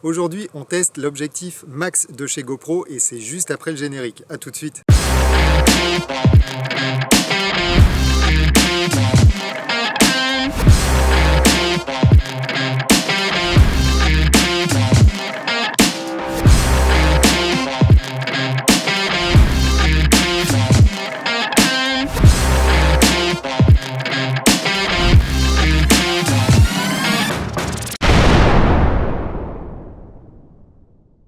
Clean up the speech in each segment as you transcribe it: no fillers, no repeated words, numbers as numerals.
Aujourd'hui, on teste l'objectif Max de chez GoPro et c'est juste après le générique. A tout de suite.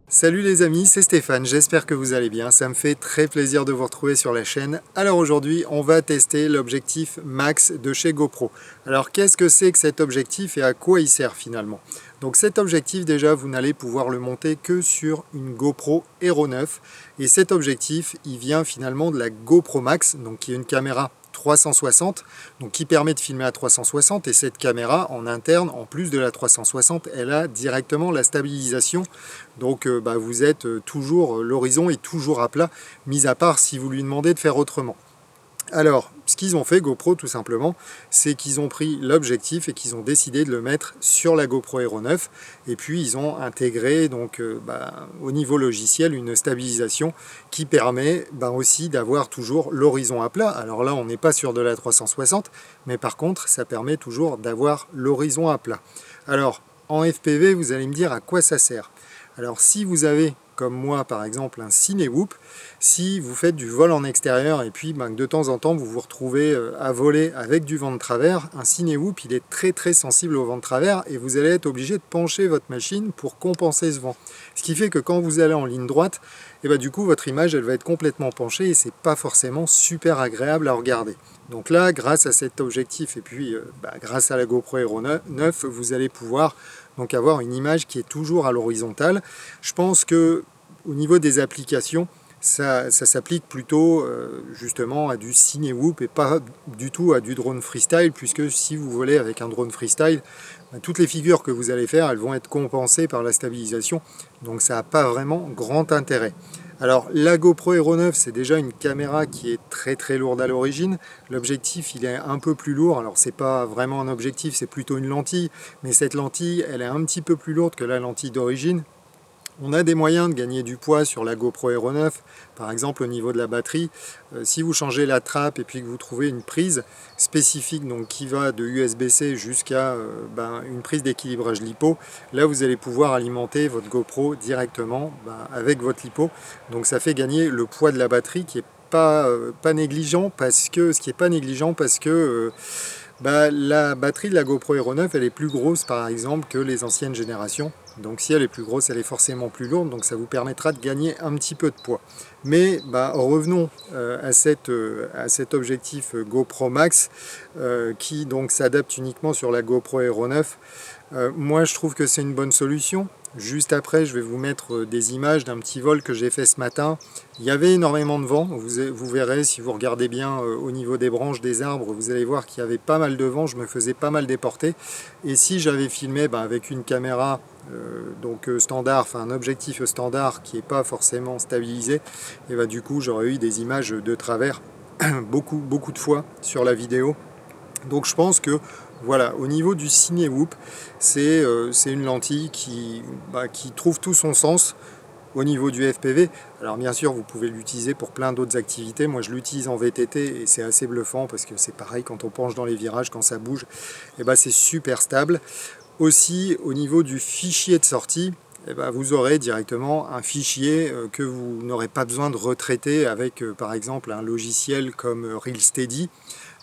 Salut les amis, c'est Stéphane, j'espère que vous allez bien, ça me fait très plaisir de vous retrouver sur la chaîne. Alors aujourd'hui, on va tester l'objectif Max de chez GoPro. Alors qu'est-ce que c'est que cet objectif et à quoi il sert finalement? Donc cet objectif déjà, vous n'allez pouvoir le monter que sur une GoPro Hero 9 et cet objectif, il vient finalement de la GoPro Max, donc qui est une caméra 360, donc qui permet de filmer à 360 et cette caméra en interne, en plus de la 360, elle a directement la stabilisation, donc vous êtes toujours, l'horizon est toujours à plat, mis à part si vous lui demandez de faire autrement. Alors, ce qu'ils ont fait, GoPro, tout simplement, c'est qu'ils ont pris l'objectif et qu'ils ont décidé de le mettre sur la GoPro Hero 9. Et puis, ils ont intégré, donc, au niveau logiciel, une stabilisation qui permet aussi d'avoir toujours l'horizon à plat. Alors là, on n'est pas sur de la 360, mais par contre, ça permet toujours d'avoir l'horizon à plat. Alors, en FPV, vous allez me dire à quoi ça sert. Alors, si vous avez comme moi par exemple un Cinewoop, si vous faites du vol en extérieur et puis de temps en temps vous vous retrouvez à voler avec du vent de travers, un Cinewoop il est très sensible au vent de travers et vous allez être obligé de pencher votre machine pour compenser ce vent. Ce qui fait que quand vous allez en ligne droite, du coup votre image elle va être complètement penchée et c'est pas forcément super agréable à regarder. Donc là, grâce à cet objectif et puis grâce à la GoPro Hero 9, vous allez pouvoir donc avoir une image qui est toujours à l'horizontale. Je pense que au niveau des applications, ça s'applique plutôt justement à du Cinewoop et pas du tout à du drone freestyle, puisque si vous volez avec un drone freestyle, toutes les figures que vous allez faire, elles vont être compensées par la stabilisation, donc ça n'a pas vraiment grand intérêt. Alors la GoPro Hero 9, c'est déjà une caméra qui est très lourde à l'origine. L'objectif il est un peu plus lourd, alors c'est pas vraiment un objectif, c'est plutôt une lentille, mais cette lentille elle est un petit peu plus lourde que la lentille d'origine. On a des moyens de gagner du poids sur la GoPro Hero 9, par exemple au niveau de la batterie. Si vous changez la trappe et puis que vous trouvez une prise spécifique donc qui va de USB-C jusqu'à une prise d'équilibrage LiPo, là vous allez pouvoir alimenter votre GoPro directement avec votre LiPo. Donc ça fait gagner le poids de la batterie qui est pas négligent parce que la batterie de la GoPro Hero 9 elle est plus grosse par exemple que les anciennes générations. Donc si elle est plus grosse, elle est forcément plus lourde, donc ça vous permettra de gagner un petit peu de poids. Mais revenons à cet objectif GoPro Max qui donc s'adapte uniquement sur la GoPro Hero 9. Moi je trouve que c'est une bonne solution. Juste après, je vais vous mettre des images d'un petit vol que j'ai fait ce matin. Il y avait énormément de vent. Vous verrez, si vous regardez bien au niveau des branches des arbres, vous allez voir qu'il y avait pas mal de vent. Je me faisais pas mal déporter. Et si j'avais filmé avec une caméra standard, enfin un objectif standard qui n'est pas forcément stabilisé, et du coup j'aurais eu des images de travers beaucoup de fois sur la vidéo. Donc je pense que voilà, au niveau du Cinewoop, c'est une lentille qui trouve tout son sens au niveau du FPV. Alors bien sûr, vous pouvez l'utiliser pour plein d'autres activités. Moi, je l'utilise en VTT et c'est assez bluffant parce que c'est pareil, quand on penche dans les virages, quand ça bouge, c'est super stable. Aussi, au niveau du fichier de sortie, vous aurez directement un fichier que vous n'aurez pas besoin de retraiter avec, par exemple, un logiciel comme RealSteady.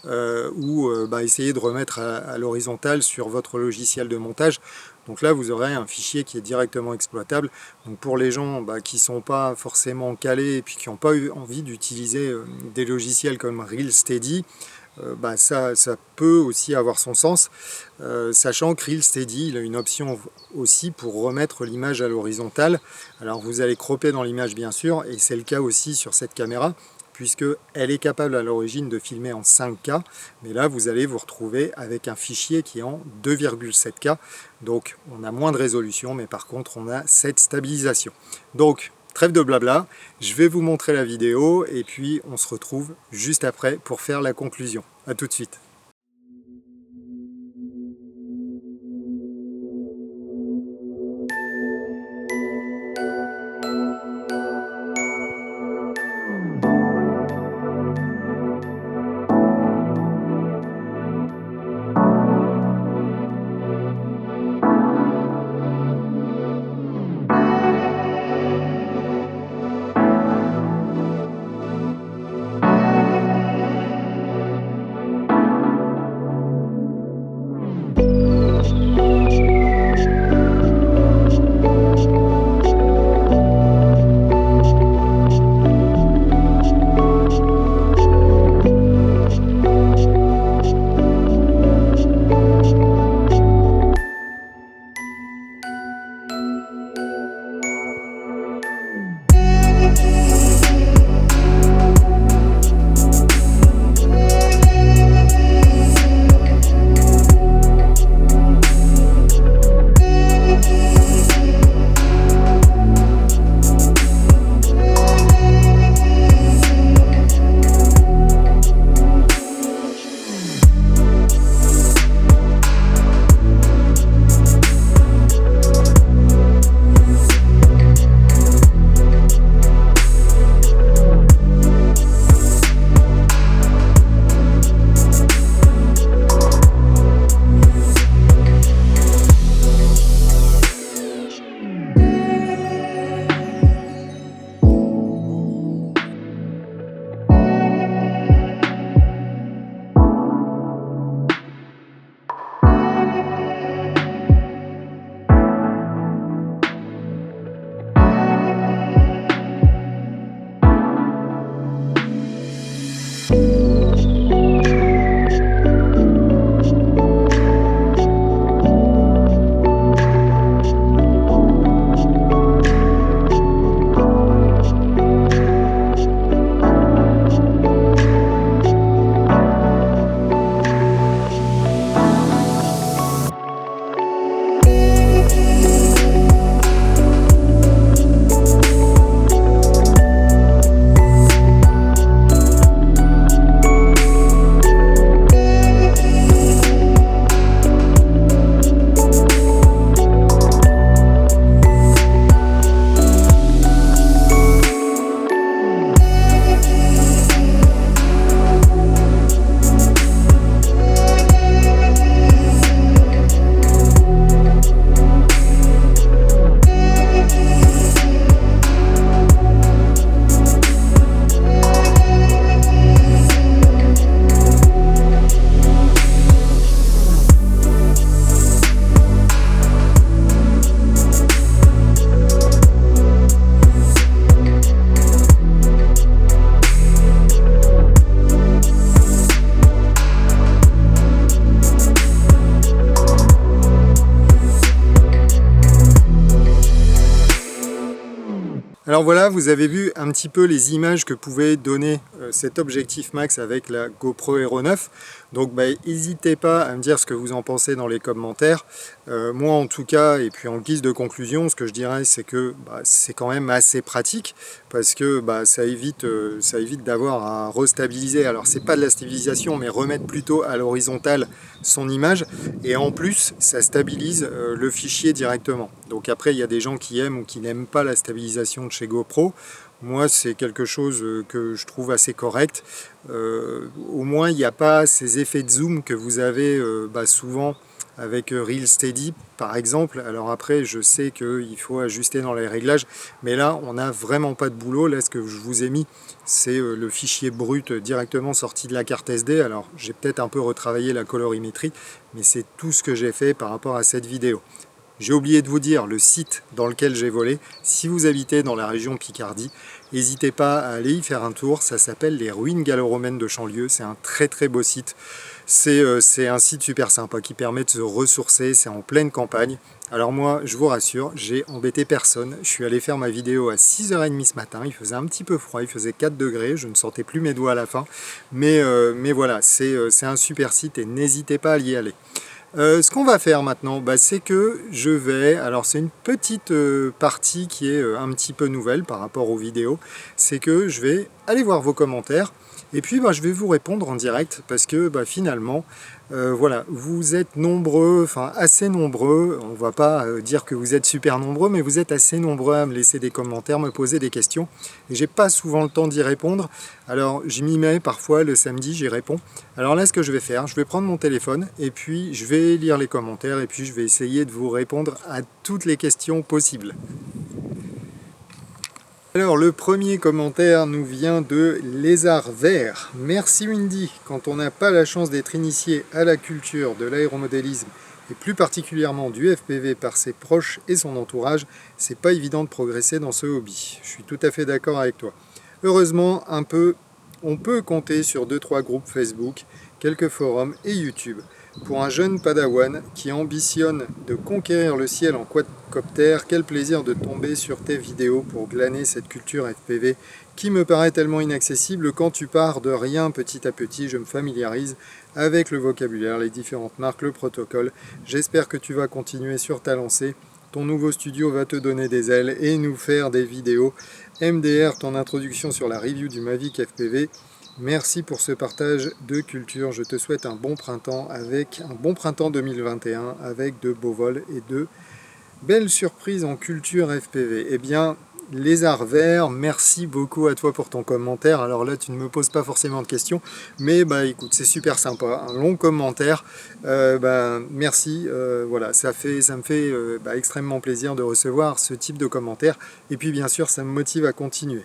Ou essayer de remettre à l'horizontale sur votre logiciel de montage. Donc là vous aurez un fichier qui est directement exploitable. Donc pour les gens qui ne sont pas forcément calés et puis qui n'ont pas eu envie d'utiliser des logiciels comme RealSteady, ça peut aussi avoir son sens, sachant que RealSteady il a une option aussi pour remettre l'image à l'horizontale. Alors vous allez cropper dans l'image bien sûr, et c'est le cas aussi sur cette caméra, puisqu'elle est capable à l'origine de filmer en 5K, mais là vous allez vous retrouver avec un fichier qui est en 2,7K, donc on a moins de résolution, mais par contre on a cette stabilisation. Donc trêve de blabla, je vais vous montrer la vidéo et puis on se retrouve juste après pour faire la conclusion. A tout de suite. Alors voilà, vous avez vu un petit peu les images que pouvait donner cet objectif max avec la GoPro Hero 9. Donc n'hésitez pas à me dire ce que vous en pensez dans les commentaires. Moi en tout cas, et puis en guise de conclusion, ce que je dirais c'est que c'est quand même assez pratique parce que ça évite d'avoir à restabiliser. Alors c'est pas de la stabilisation mais remettre plutôt à l'horizontale son image, et en plus ça stabilise le fichier directement. Donc après il y a des gens qui aiment ou qui n'aiment pas la stabilisation de chez GoPro. Moi c'est quelque chose que je trouve assez correct. Au moins il n'y a pas ces effets de zoom que vous avez souvent avec Real Steady par exemple. Alors après je sais qu'il faut ajuster dans les réglages, mais là on n'a vraiment pas de boulot. Là ce que je vous ai mis c'est le fichier brut directement sorti de la carte SD. Alors j'ai peut-être un peu retravaillé la colorimétrie, mais c'est tout ce que j'ai fait par rapport à cette vidéo. J'ai oublié de vous dire le site dans lequel j'ai volé. Si vous habitez dans la région Picardie, n'hésitez pas à aller y faire un tour. Ça s'appelle les ruines gallo-romaines de Chanlieu. C'est un très très beau site. C'est un site super sympa qui permet de se ressourcer. C'est en pleine campagne. Alors moi, je vous rassure, j'ai embêté personne. Je suis allé faire ma vidéo à 6h30 ce matin. Il faisait un petit peu froid, il faisait 4 degrés. Je ne sentais plus mes doigts à la fin. Mais voilà, c'est un super site et n'hésitez pas à y aller. Ce qu'on va faire maintenant, c'est que je vais, alors c'est une petite partie qui est un petit peu nouvelle par rapport aux vidéos, c'est que je vais aller voir vos commentaires et puis je vais vous répondre en direct parce que finalement, voilà, vous êtes nombreux, enfin assez nombreux, on va pas dire que vous êtes super nombreux, mais vous êtes assez nombreux à me laisser des commentaires, me poser des questions, et j'ai pas souvent le temps d'y répondre, alors je m'y mets parfois le samedi, j'y réponds. Alors là ce que je vais faire, je vais prendre mon téléphone, et puis je vais lire les commentaires, et puis je vais essayer de vous répondre à toutes les questions possibles. Alors le premier commentaire nous vient de Lézard Vert. Merci Windy, quand on n'a pas la chance d'être initié à la culture de l'aéromodélisme et plus particulièrement du FPV par ses proches et son entourage, c'est pas évident de progresser dans ce hobby. Je suis tout à fait d'accord avec toi. Heureusement, on peut compter sur 2-3 groupes Facebook, quelques forums et YouTube. Pour un jeune padawan qui ambitionne de conquérir le ciel en quadcopter, quel plaisir de tomber sur tes vidéos pour glaner cette culture FPV qui me paraît tellement inaccessible. Quand tu pars de rien, petit à petit, je me familiarise avec le vocabulaire, les différentes marques, le protocole. J'espère que tu vas continuer sur ta lancée. Ton nouveau studio va te donner des ailes et nous faire des vidéos. MDR, ton introduction sur la review du Mavic FPV. Merci pour ce partage de culture. Je te souhaite un bon printemps 2021 avec de beaux vols et de belles surprises en culture FPV. Eh bien, Lézard Vert, merci beaucoup à toi pour ton commentaire. Alors là, tu ne me poses pas forcément de questions, mais écoute, c'est super sympa. Un long commentaire. Merci. Voilà, ça me fait extrêmement plaisir de recevoir ce type de commentaires. Et puis, bien sûr, ça me motive à continuer.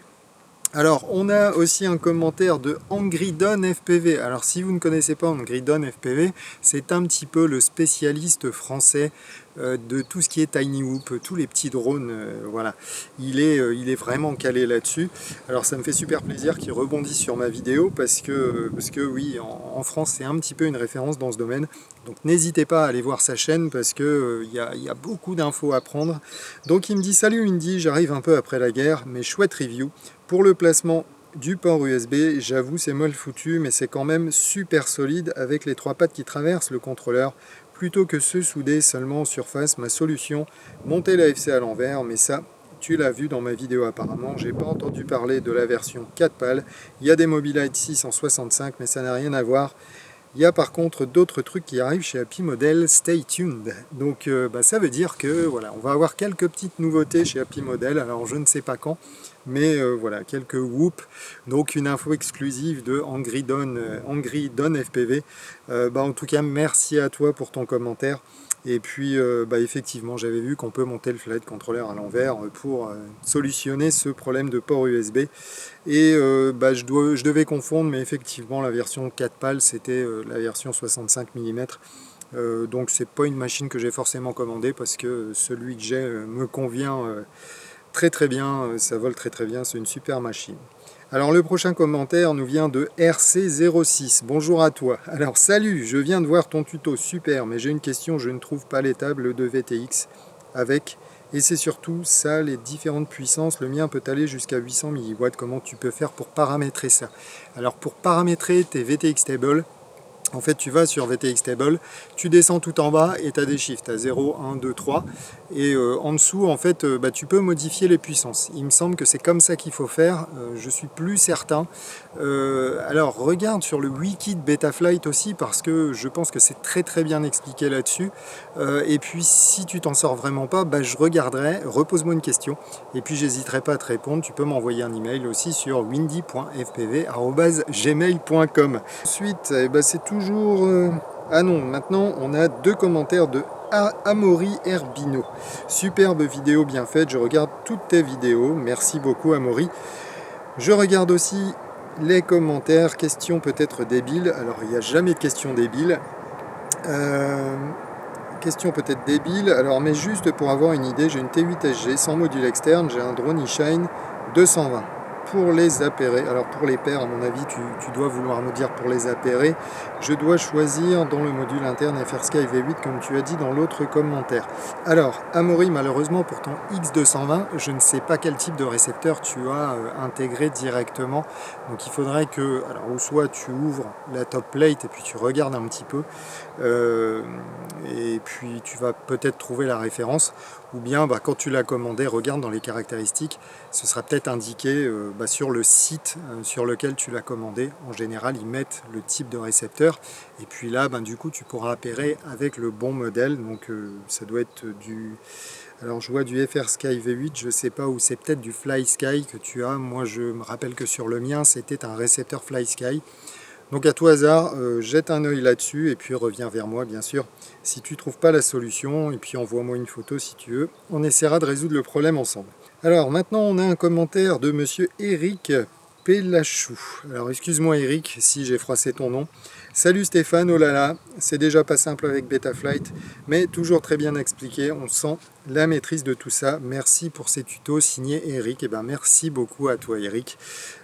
Alors, on a aussi un commentaire de Angridon FPV. Alors, si vous ne connaissez pas Angridon FPV, c'est un petit peu le spécialiste français de tout ce qui est Tiny Whoop, tous les petits drones, voilà. Il est vraiment calé là-dessus. Alors, ça me fait super plaisir qu'il rebondisse sur ma vidéo parce que oui, en France, c'est un petit peu une référence dans ce domaine. Donc, n'hésitez pas à aller voir sa chaîne parce que y a beaucoup d'infos à prendre. Donc, il me dit « Salut Indy, j'arrive un peu après la guerre, mais chouette review. Pour le placement du port USB, j'avoue c'est mal foutu, mais c'est quand même super solide avec les 3 pattes qui traversent le contrôleur. Plutôt que se souder seulement en surface, ma solution, monter l'AFC à l'envers, mais ça, tu l'as vu dans ma vidéo apparemment. J'ai pas entendu parler de la version 4 pales. Il y a des Mobileye 6 en 65, mais ça n'a rien à voir. Il y a par contre d'autres trucs qui arrivent chez Happy Model, stay tuned. Donc ça veut dire que voilà, on va avoir quelques petites nouveautés chez Happy Model, alors je ne sais pas quand, mais voilà, quelques whoops. Donc une info exclusive de Angridon FPV. En tout cas, merci à toi pour ton commentaire. Et puis effectivement, j'avais vu qu'on peut monter le flight controller à l'envers pour solutionner ce problème de port USB. Et je devais confondre, mais effectivement la version 4 pales c'était la version 65 mm. Donc c'est pas une machine que j'ai forcément commandée parce que celui que j'ai me convient très très bien, ça vole très très bien, c'est une super machine. Alors le prochain commentaire nous vient de RC06. Bonjour à toi. Alors salut, je viens de voir ton tuto, super, mais j'ai une question, je ne trouve pas les tables de VTX avec Et c'est surtout ça, les différentes puissances. Le mien peut aller jusqu'à 800 mW. Comment tu peux faire pour paramétrer ça? Alors pour paramétrer tes VTX Table, en fait, tu vas sur VTX Table, tu descends tout en bas et tu as des chiffres, tu as 0, 1, 2, 3. Et en dessous, en fait, tu peux modifier les puissances. Il me semble que c'est comme ça qu'il faut faire, je suis plus certain. Alors, regarde sur le wiki de Betaflight aussi, parce que je pense que c'est très très bien expliqué là-dessus. Et puis, si tu t'en sors vraiment pas, je regarderai, repose-moi une question, et puis j'hésiterai pas à te répondre. Tu peux m'envoyer un email aussi sur windy.fpv@gmail.com. Ensuite, c'est toujours... Ah non, maintenant on a 2 commentaires de Amaury Herbino. Superbe vidéo bien faite, je regarde toutes tes vidéos, merci beaucoup Amaury. Je regarde aussi les commentaires, questions peut-être débiles, alors il n'y a jamais de questions débiles. Question peut-être débile, alors mais juste pour avoir une idée, j'ai une T8SG sans module externe, j'ai un drone eShine 220. Pour les appairer, alors pour les paires, à mon avis, tu dois vouloir me dire pour les appairer, je dois choisir dans le module interne FrSky V8 comme tu as dit dans l'autre commentaire. Alors, Amaury, malheureusement pour ton X220, je ne sais pas quel type de récepteur tu as intégré directement, donc il faudrait que, alors ou soit tu ouvres la top plate et puis tu regardes un petit peu, et puis tu vas peut-être trouver la référence, ou bien quand tu l'as commandé, regarde dans les caractéristiques, ce sera peut-être indiqué sur le site sur lequel tu l'as commandé. En général, ils mettent le type de récepteur, et puis là, du coup, tu pourras appairer avec le bon modèle, donc ça doit être du... Alors je vois du FrSky V8, je ne sais pas où, c'est peut-être du FlySky que tu as. Moi je me rappelle que sur le mien c'était un récepteur FlySky. Donc à tout hasard, jette un œil là-dessus et puis reviens vers moi bien sûr si tu ne trouves pas la solution, et puis envoie-moi une photo si tu veux. On essaiera de résoudre le problème ensemble. Alors maintenant on a un commentaire de monsieur Eric Pellachou. Alors excuse-moi Eric si j'ai froissé ton nom. Salut Stéphane, oh là là, c'est déjà pas simple avec Betaflight, mais toujours très bien expliqué, on sent la maîtrise de tout ça. Merci pour ces tutos signés Eric, et merci beaucoup à toi Eric.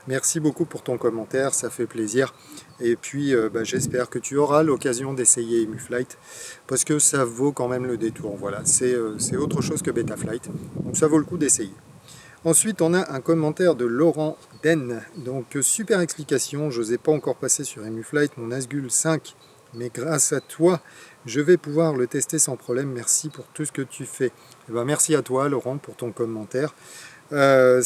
Merci beaucoup pour ton commentaire, ça fait plaisir. Et puis j'espère que tu auras l'occasion d'essayer EmuFlight, parce que ça vaut quand même le détour. Voilà, c'est autre chose que Betaflight, donc ça vaut le coup d'essayer. Ensuite, on a un commentaire de Laurent Den. Donc, super explication. Je n'osais pas encore passer sur EmuFlight, mon Nazgul 5. Mais grâce à toi, je vais pouvoir le tester sans problème. Merci pour tout ce que tu fais. Merci à toi, Laurent, pour ton commentaire. Ça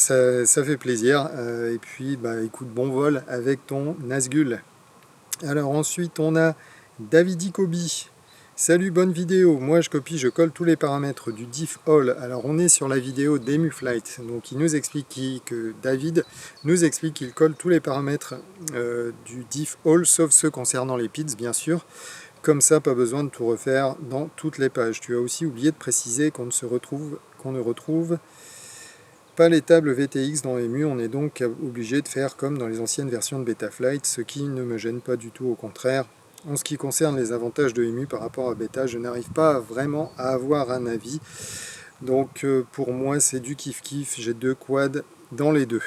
fait plaisir. Et puis, écoute, bon vol avec ton Nazgul. Alors, ensuite, on a David Icobi. Salut, bonne vidéo. Moi je copie, je colle tous les paramètres du diff all. Alors on est sur la vidéo d'EmuFlight, donc il nous explique que David nous explique qu'il colle tous les paramètres du diff all, sauf ceux concernant les PIDs bien sûr. Comme ça, pas besoin de tout refaire dans toutes les pages. Tu as aussi oublié de préciser qu'on ne retrouve pas les tables VTX dans Emu. On est donc obligé de faire comme dans les anciennes versions de Betaflight, ce qui ne me gêne pas du tout, au contraire. En ce qui concerne les avantages de Emu par rapport à Beta, je n'arrive pas vraiment à avoir un avis. Donc pour moi c'est du kiff-kiff, j'ai 2 quads dans les deux.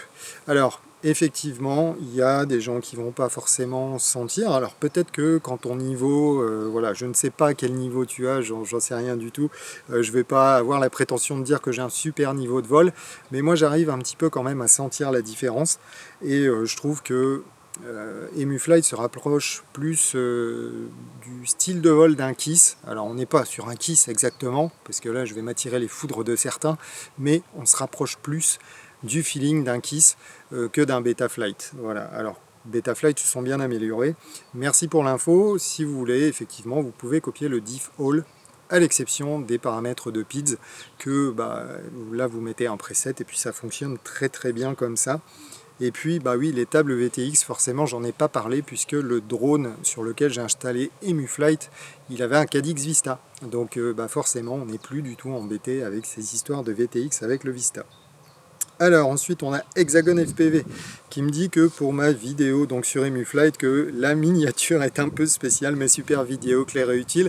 Alors effectivement, il y a des gens qui vont pas forcément sentir. Alors peut-être que quand ton niveau, voilà, je ne sais pas quel niveau tu as, j'en sais rien du tout. Je vais pas avoir la prétention de dire que j'ai un super niveau de vol, mais moi j'arrive un petit peu quand même à sentir la différence. Et je trouve que EmuFlight se rapproche plus du style de vol d'un Kiss. Alors on n'est pas sur un Kiss exactement, parce que là je vais m'attirer les foudres de certains, mais on se rapproche plus du feeling d'un Kiss que d'un Betaflight. Voilà, alors Betaflight se sont bien améliorés. Merci pour l'info. Si vous voulez, effectivement, vous pouvez copier le diff all, à l'exception des paramètres de PIDs, que là vous mettez un preset et puis ça fonctionne très très bien comme ça. Et puis, oui, les tables VTX, forcément, j'en ai pas parlé, puisque le drone sur lequel j'ai installé EmuFlight, il avait un Cadix Vista. Donc, forcément, on n'est plus du tout embêté avec ces histoires de VTX avec le Vista. Alors, ensuite, on a Hexagon FPV, qui me dit que pour ma vidéo donc sur EmuFlight, que la miniature est un peu spéciale, mais super vidéo, claire et utile.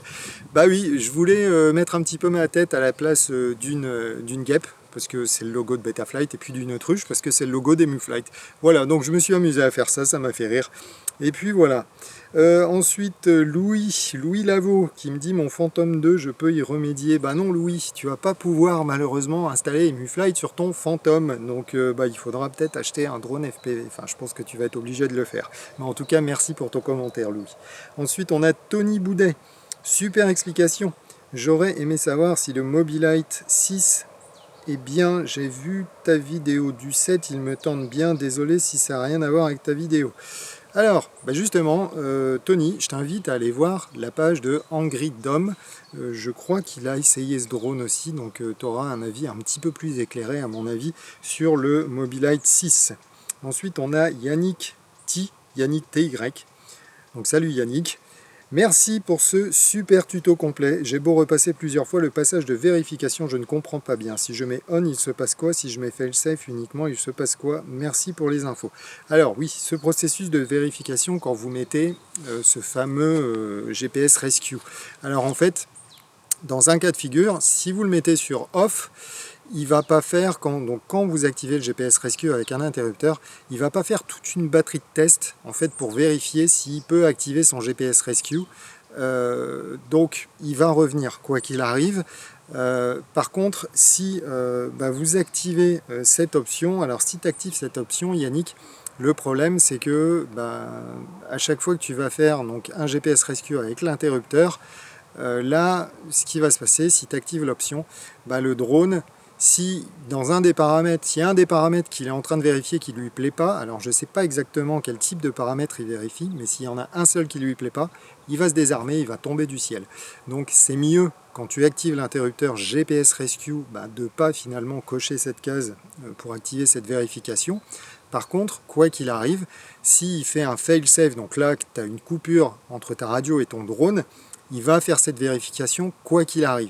Oui, je voulais mettre un petit peu ma tête à la place d'une guêpe, parce que c'est le logo de Betaflight, et puis d'une autruche, parce que c'est le logo d'EmuFlight. Voilà, donc je me suis amusé à faire ça, ça m'a fait rire. Et puis voilà. Ensuite, Louis Lavaux qui me dit mon Phantom 2, je peux y remédier. Bah non Louis, tu vas pas pouvoir malheureusement installer EmuFlight sur ton Phantom. Donc il faudra peut-être acheter un drone FPV. Enfin, je pense que tu vas être obligé de le faire. Mais en tout cas, merci pour ton commentaire Louis. Ensuite, on a Tony Boudet. Super explication. J'aurais aimé savoir si le Mobilite 6 est bien. J'ai vu ta vidéo du 7, il me tente bien. Désolé si ça n'a rien à voir avec ta vidéo. Alors, justement, Tony, je t'invite à aller voir la page de Angry Dom. Je crois qu'il a essayé ce drone aussi, donc tu auras un avis un petit peu plus éclairé, à mon avis, sur le Mobilite 6. Ensuite, on a Yannick TY. Donc salut Yannick. Merci pour ce super tuto complet. J'ai beau repasser plusieurs fois le passage de vérification, je ne comprends pas bien. Si je mets on, il se passe quoi? Si je mets failsafe uniquement, il se passe quoi? Merci pour les infos. Alors oui, ce processus de vérification quand vous mettez ce fameux GPS Rescue. Alors en fait, dans un cas de figure, si vous le mettez sur off, il va pas faire, quand vous activez le GPS Rescue avec un interrupteur, il va pas faire toute une batterie de tests en fait, pour vérifier s'il peut activer son GPS Rescue. Donc il va revenir quoi qu'il arrive. Par contre, si vous activez cette option, alors si tu actives cette option, Yannick, le problème c'est que à chaque fois que tu vas faire donc, un GPS Rescue avec l'interrupteur, là, ce qui va se passer, si tu actives l'option, le drone, si dans un des paramètres, s'il y a un des paramètres qu'il est en train de vérifier qui ne lui plaît pas, alors je ne sais pas exactement quel type de paramètre il vérifie, mais s'il y en a un seul qui ne lui plaît pas, il va se désarmer, il va tomber du ciel. Donc c'est mieux, quand tu actives l'interrupteur GPS Rescue, de ne pas finalement cocher cette case pour activer cette vérification. Par contre, quoi qu'il arrive, s'il fait un fail-safe, donc là tu as une coupure entre ta radio et ton drone, il va faire cette vérification quoi qu'il arrive.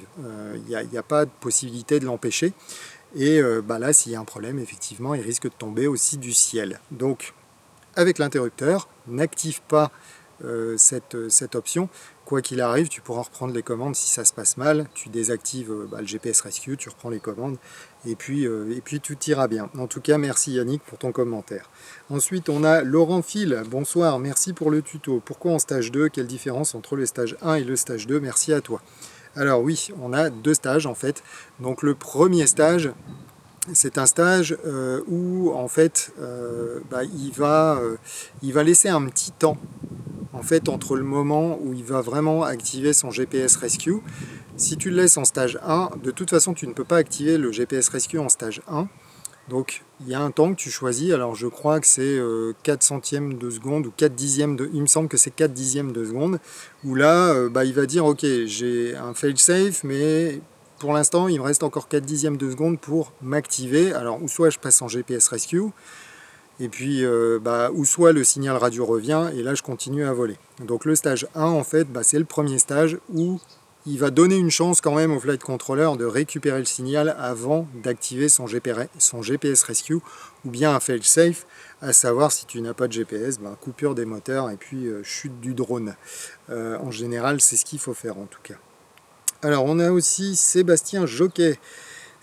Il n'y a pas de possibilité de l'empêcher. Et là, s'il y a un problème, effectivement, il risque de tomber aussi du ciel. Donc, avec l'interrupteur, n'active pas cette option. Quoi qu'il arrive, tu pourras reprendre les commandes si ça se passe mal. Tu désactives le GPS Rescue, tu reprends les commandes et puis tout ira bien. En tout cas, merci Yannick pour ton commentaire. Ensuite, on a Laurent Phil. Bonsoir, merci pour le tuto. Pourquoi en stage 2? Quelle différence entre le stage 1 et le stage 2? Merci à toi. Alors oui, on a deux stages en fait. Donc le premier stage, c'est un stage où en fait il va laisser un petit temps en fait entre le moment où il va vraiment activer son GPS Rescue. Si tu le laisses en stage 1, de toute façon tu ne peux pas activer le GPS Rescue en stage 1. Donc il y a un temps que tu choisis, alors je crois que c'est 4 centièmes de seconde ou 4 dixièmes de... Il me semble que c'est 4 dixièmes de seconde, où là il va dire ok j'ai un fail-safe mais pour l'instant il me reste encore 4 dixièmes de seconde pour m'activer, alors ou soit je passe en GPS Rescue, et puis ou soit le signal radio revient et là je continue à voler. Donc le stage 1 en fait c'est le premier stage où il va donner une chance quand même au flight controller de récupérer le signal avant d'activer son GPS Rescue ou bien un fail-safe, à savoir si tu n'as pas de GPS, coupure des moteurs et puis chute du drone. En général c'est ce qu'il faut faire en tout cas. Alors on a aussi Sébastien Joquet.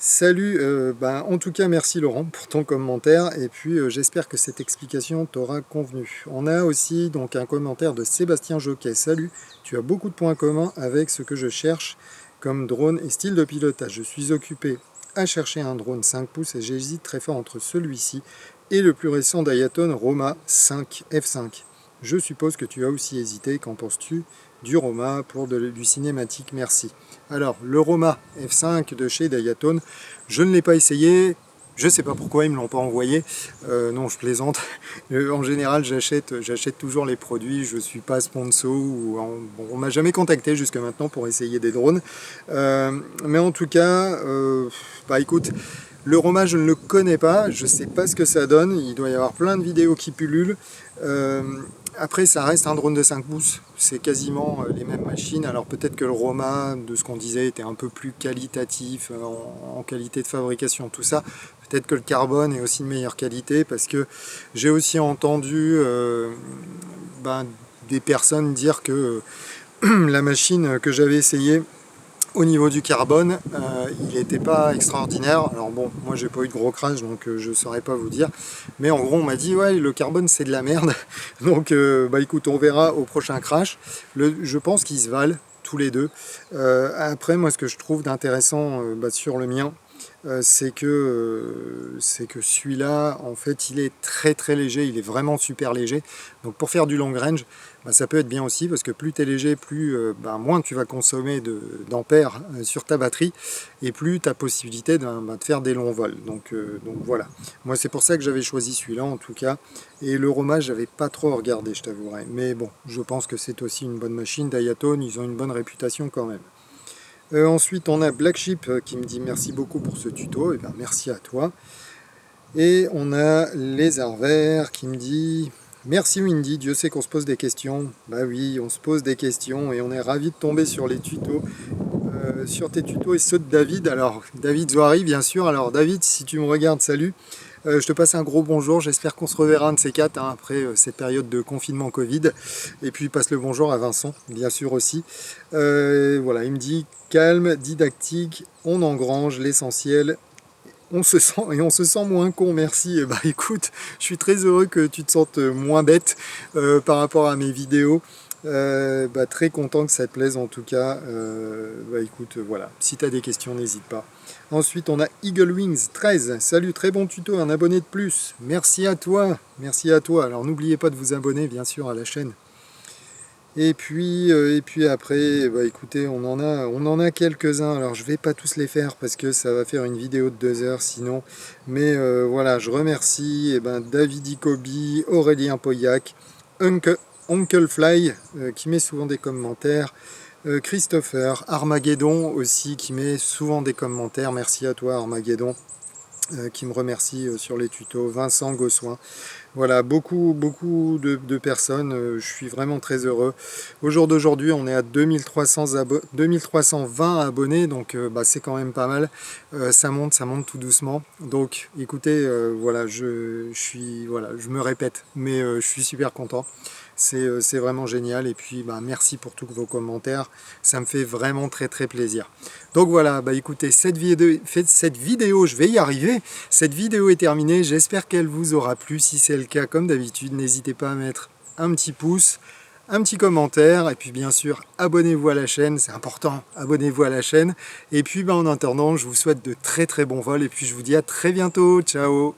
Salut, en tout cas merci Laurent pour ton commentaire et puis j'espère que cette explication t'aura convenu. On a aussi donc un commentaire de Sébastien Joquet. Salut, tu as beaucoup de points communs avec ce que je cherche comme drone et style de pilotage. Je suis occupé à chercher un drone 5 pouces et j'hésite très fort entre celui-ci et le plus récent Daiaton Roma 5 F5. Je suppose que tu as aussi hésité, qu'en penses-tu du Roma pour du cinématique? Merci. Alors, le Roma F5 de chez Daiaton, je ne l'ai pas essayé, je ne sais pas pourquoi ils ne me l'ont pas envoyé, non je plaisante, en général j'achète toujours les produits, je ne suis pas sponsor, on ne m'a jamais contacté jusqu'à maintenant pour essayer des drones, mais en tout cas, écoute, le Roma je ne le connais pas, je ne sais pas ce que ça donne, il doit y avoir plein de vidéos qui pullulent. Après ça reste un drone de 5 pouces, c'est quasiment les mêmes machines, alors peut-être que le Roma, de ce qu'on disait, était un peu plus qualitatif en qualité de fabrication, tout ça. Peut-être que le carbone est aussi de meilleure qualité, parce que j'ai aussi entendu des personnes dire que la machine que j'avais essayée Au niveau du carbone, il n'était pas extraordinaire. Alors bon, moi j'ai pas eu de gros crash, donc je saurais pas vous dire. Mais en gros, on m'a dit ouais, le carbone c'est de la merde. Donc bah écoute, on verra au prochain crash. Je pense qu'ils se valent tous les deux. Après, moi ce que je trouve d'intéressant sur le mien, c'est que celui-là, en fait, il est très très léger, il est vraiment super léger. Donc pour faire du long range, ça peut être bien aussi, parce que plus tu es léger, plus moins tu vas consommer d'ampères sur ta batterie, et plus tu as possibilité de faire des longs vols. Donc voilà, moi c'est pour ça que j'avais choisi celui-là en tout cas. Et l'Euroma, j'avais pas trop regardé, je t'avouerai. Mais bon, je pense que c'est aussi une bonne machine. Diatone, ils ont une bonne réputation quand même. Ensuite, on a Black Sheep qui me dit merci beaucoup pour ce tuto. Et bien, merci à toi. Et on a Lézard Vert qui me dit merci Windy, Dieu sait qu'on se pose des questions. Bah oui, on se pose des questions et on est ravis de tomber sur les tutos, sur tes tutos et ceux de David. Alors, David Zoari, bien sûr. Alors, David, si tu me regardes, salut. Je te passe un gros bonjour, j'espère qu'on se reverra un de ces quatre après cette période de confinement Covid. Et puis passe le bonjour à Vincent, bien sûr aussi. Voilà, il me dit calme, didactique, on engrange l'essentiel. On se sent moins con, merci. Et bah écoute, je suis très heureux que tu te sentes moins bête par rapport à mes vidéos. Très content que ça te plaise en tout cas. Écoute, voilà, si tu as des questions, n'hésite pas. Ensuite, on a Eagle Wings 13. Salut, très bon tuto, un abonné de plus. Merci à toi, merci à toi. Alors n'oubliez pas de vous abonner bien sûr à la chaîne. Et puis après, écoutez, on en a quelques-uns. Alors je vais pas tous les faire parce que ça va faire une vidéo de 2 heures sinon. Mais voilà, je remercie David Icobi, Aurélien Pauillac, Uncle Fly qui met souvent des commentaires, Christopher, Armageddon aussi qui met souvent des commentaires. Merci à toi Armageddon qui me remercie sur les tutos, Vincent Gossoin. Voilà, beaucoup de personnes, je suis vraiment très heureux. Au jour d'aujourd'hui, on est à 2320 abonnés, donc c'est quand même pas mal. Ça monte tout doucement. Donc écoutez, voilà, je me répète, mais je suis super content. C'est vraiment génial et puis merci pour tous vos commentaires, ça me fait vraiment très très plaisir. Donc voilà, écoutez, cette vidéo, je vais y arriver, cette vidéo est terminée, j'espère qu'elle vous aura plu. Si c'est le cas, comme d'habitude, n'hésitez pas à mettre un petit pouce, un petit commentaire, et puis bien sûr, abonnez-vous à la chaîne, c'est important, abonnez-vous à la chaîne. Et puis en attendant, je vous souhaite de très très bons vols, et puis je vous dis à très bientôt, ciao.